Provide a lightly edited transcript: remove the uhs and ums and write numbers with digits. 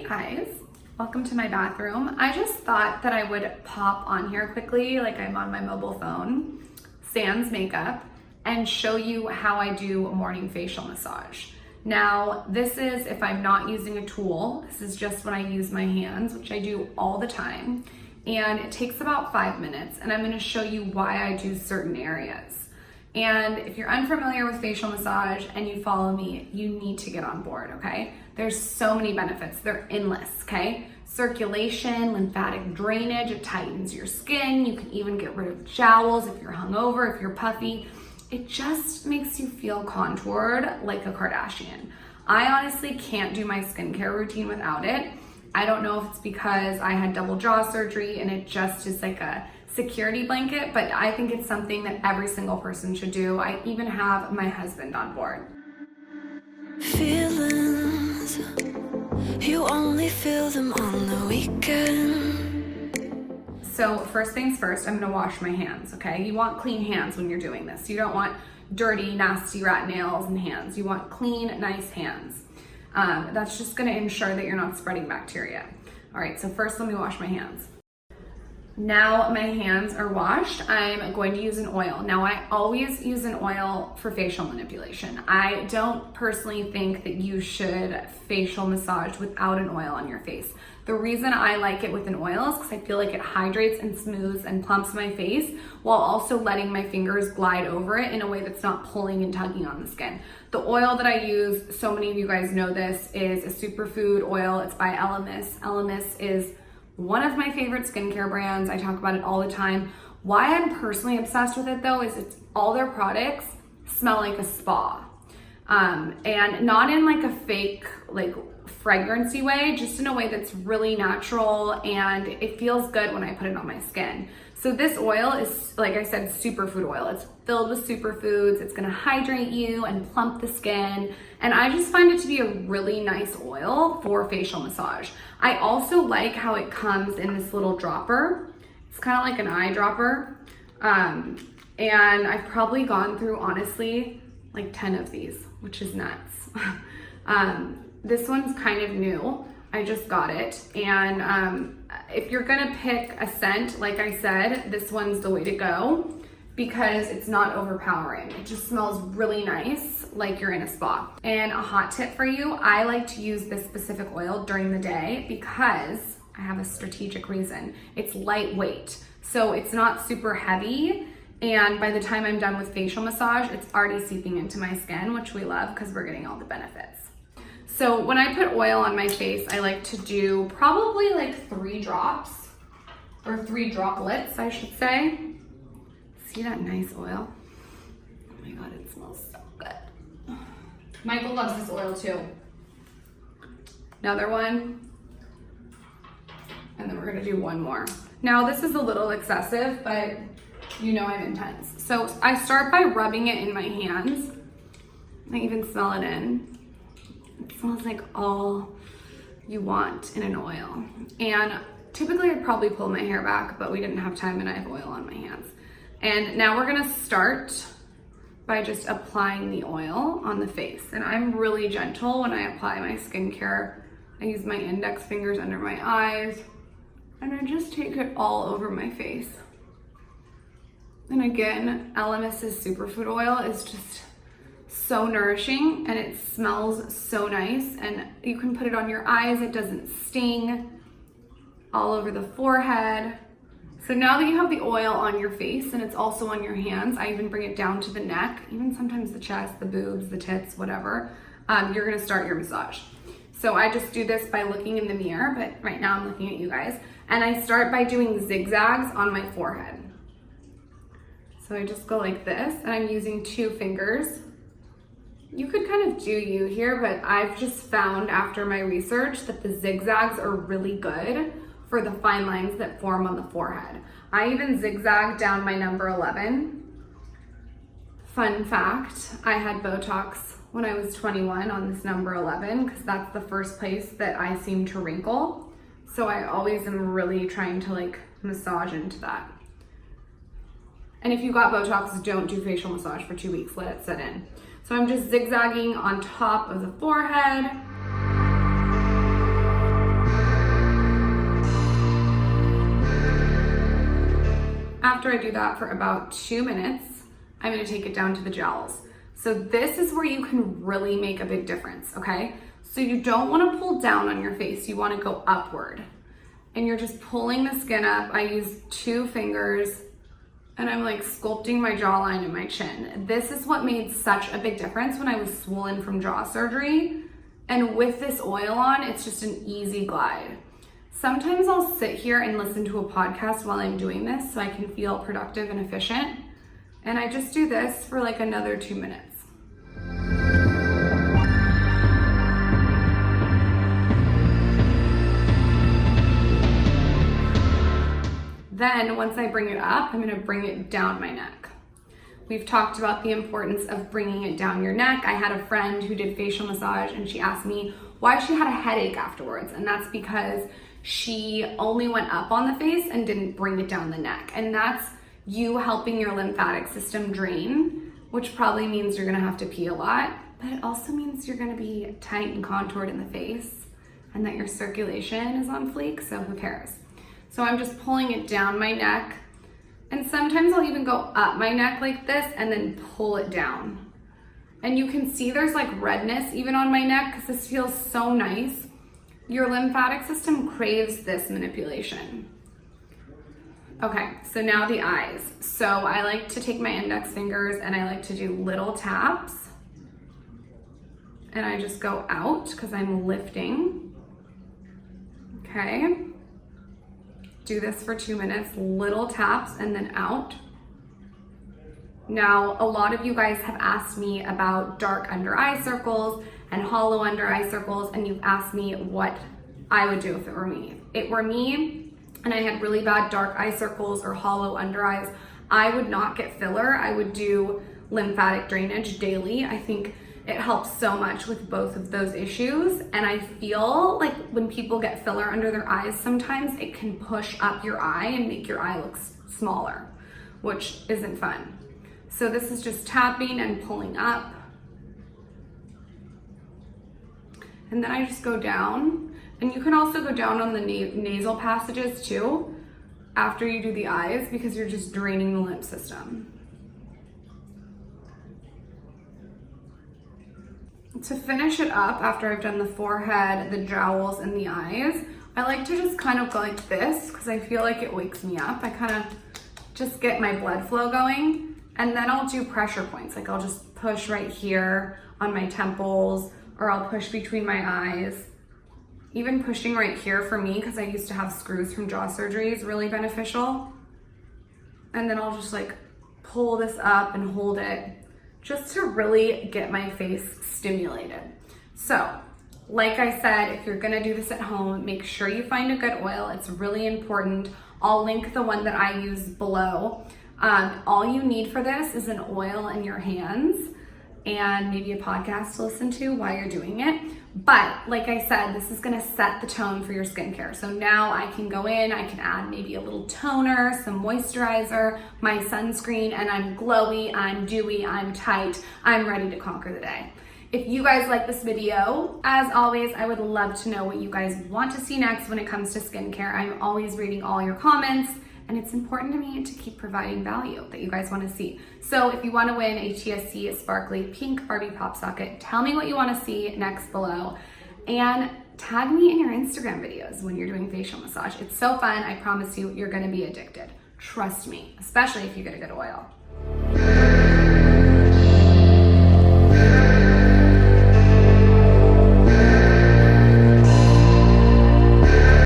guys, welcome to my bathroom. I just thought that I would pop on here quickly, like I'm on my mobile phone, sans makeup, and show you how I do a morning facial massage. Now, this is if I'm not using a tool. This is just when I use my hands, which I do all the time. And it takes about 5 minutes, and I'm gonna show you why I do certain areas. And if you're unfamiliar with facial massage and you follow me, you need to get on board, okay? There's so many benefits, they're endless, okay? Circulation, lymphatic drainage, it tightens your skin. You can even get rid of jowls if you're hungover, if you're puffy. It just makes you feel contoured like a Kardashian. I honestly can't do my skincare routine without it. I don't know if it's because I had double jaw surgery and it just is like a security blanket, but I think it's something that every single person should do. I even have my husband on board. Feelings, you only feel them on the weekend. So first things first, I'm gonna wash my hands, okay? You want clean hands when you're doing this. You don't want dirty, nasty rat nails and hands. You want clean, nice hands. That's just gonna ensure that you're not spreading bacteria. All right, so first let me wash my hands. Now my hands are washed, I'm going to use an oil. Now I always use an oil for facial manipulation. I don't personally think that you should facial massage without an oil on your face. The reason I like it with an oil is because I feel like it hydrates and smooths and plumps my face while also letting my fingers glide over it in a way that's not pulling and tugging on the skin. The oil that I use, so many of you guys know this, is a superfood oil. It's by Elemis. Elemis is one of my favorite skincare brands. I talk about it all the time. Why I'm personally obsessed with it though is it's all their products smell like a spa. And not in like a fake like fragrancy way, just in a way that's really natural and it feels good when I put it on my skin. So this oil is, like I said, superfood oil. It's filled with superfoods. It's gonna hydrate you and plump the skin. And I just find it to be a really nice oil for facial massage. I also like how it comes in this little dropper. It's kind of like an eyedropper. And I've probably gone through, honestly, like 10 of these, which is nuts. This one's kind of new. I just got it. And if you're gonna pick a scent, like I said, this one's the way to go because it's not overpowering. It just smells really nice, like you're in a spa. And a hot tip for you, I like to use this specific oil during the day because I have a strategic reason. It's lightweight, so it's not super heavy. And by the time I'm done with facial massage, it's already seeping into my skin, which we love because we're getting all the benefits. So when I put oil on my face, I like to do probably like 3 drops, or 3 droplets, I should say. See that nice oil? Oh my God, it smells so good. Michael loves this oil too. Another one. And then we're gonna do one more. Now this is a little excessive, but you know I'm intense. So I start by rubbing it in my hands. I even smell it in. It smells like all you want in an oil. And typically I'd probably pull my hair back, but we didn't have time and I have oil on my hands. And now we're gonna start by just applying the oil on the face. And I'm really gentle when I apply my skincare. I use my index fingers under my eyes and I just take it all over my face. And again, Elemis' superfood oil is just so nourishing and it smells so nice, and you can put it on your eyes, it doesn't sting, all over the forehead. So now that you have the oil on your face and it's also on your hands, I even bring it down to the neck, even sometimes the chest, the boobs, the tits, whatever, you're gonna start your massage. So I just do this by looking in the mirror, but right now I'm looking at you guys, and I start by doing zigzags on my forehead. So I just go like this, and I'm using 2 fingers. You could kind of do you here, but I've just found after my research that the zigzags are really good for the fine lines that form on the forehead. I even zigzag down my number 11. Fun fact, I had Botox when I was 21 on this number 11 because that's the first place that I seem to wrinkle. So I always am really trying to like massage into that. And if you got Botox, don't do facial massage for 2 weeks, let it set in. So I'm just zigzagging on top of the forehead. after I do that for about 2 minutes, I'm gonna take it down to the jowls. So this is where you can really make a big difference, okay? So you don't wanna pull down on your face, you wanna go upward. And you're just pulling the skin up. I use 2 fingers and I'm like sculpting my jawline and my chin. This is what made such a big difference when I was swollen from jaw surgery. And with this oil on, it's just an easy glide. Sometimes I'll sit here and listen to a podcast while I'm doing this so I can feel productive and efficient. And I just do this for like another 2 minutes. Then once I bring it up, I'm gonna bring it down my neck. We've talked about the importance of bringing it down your neck. I had a friend who did facial massage and she asked me why she had a headache afterwards. And that's because she only went up on the face and didn't bring it down the neck. And that's you helping your lymphatic system drain, which probably means you're gonna have to pee a lot, but it also means you're gonna be tight and contoured in the face and that your circulation is on fleek, so who cares? So I'm just pulling it down my neck, and sometimes I'll even go up my neck like this and then pull it down. And you can see there's like redness even on my neck because this feels so nice. Your lymphatic system craves this manipulation. Okay, so now the eyes. So I like to take my index fingers and I like to do little taps. And I just go out because I'm lifting. Okay. Do this for 2 minutes, little taps and then out. Now, a lot of you guys have asked me about dark under eye circles and hollow under eye circles, and you've asked me what I would do if it were me. It were me and I had really bad dark eye circles or hollow under eyes, I would not get filler. I would do lymphatic drainage daily. I think it helps so much with both of those issues. And I feel like when people get filler under their eyes, sometimes it can push up your eye and make your eye look smaller, which isn't fun. So this is just tapping and pulling up. And then I just go down. And you can also go down on the nasal passages too, after you do the eyes, because you're just draining the lymph system. To finish it up, after I've done the forehead, the jowls, and the eyes, I like to just kind of go like this because I feel like it wakes me up. I kind of just get my blood flow going, and then I'll do pressure points. Like I'll just push right here on my temples, or I'll push between my eyes. Even pushing right here for me, because I used to have screws from jaw surgery, is really beneficial. And then I'll just like pull this up and hold it just to really get my face stimulated. So, like I said, if you're gonna do this at home, make sure you find a good oil. It's really important. I'll link the one that I use below. All you need for this is an oil in your hands and maybe a podcast to listen to while you're doing it. But like I said, this is gonna set the tone for your skincare. So now I can go in, I can add maybe a little toner, some moisturizer, my sunscreen, and I'm glowy, I'm dewy, I'm tight, I'm ready to conquer the day. If you guys like this video, as always, I would love to know what you guys want to see next when it comes to skincare. I'm always reading all your comments, and it's important to me to keep providing value that you guys want to see. So if you want to win a TSC Sparkly Pink Barbie Pop Socket, tell me what you want to see next below, and tag me in your Instagram videos when you're doing facial massage. It's so fun. I promise you, you're going to be addicted. Trust me, especially if you get a good oil.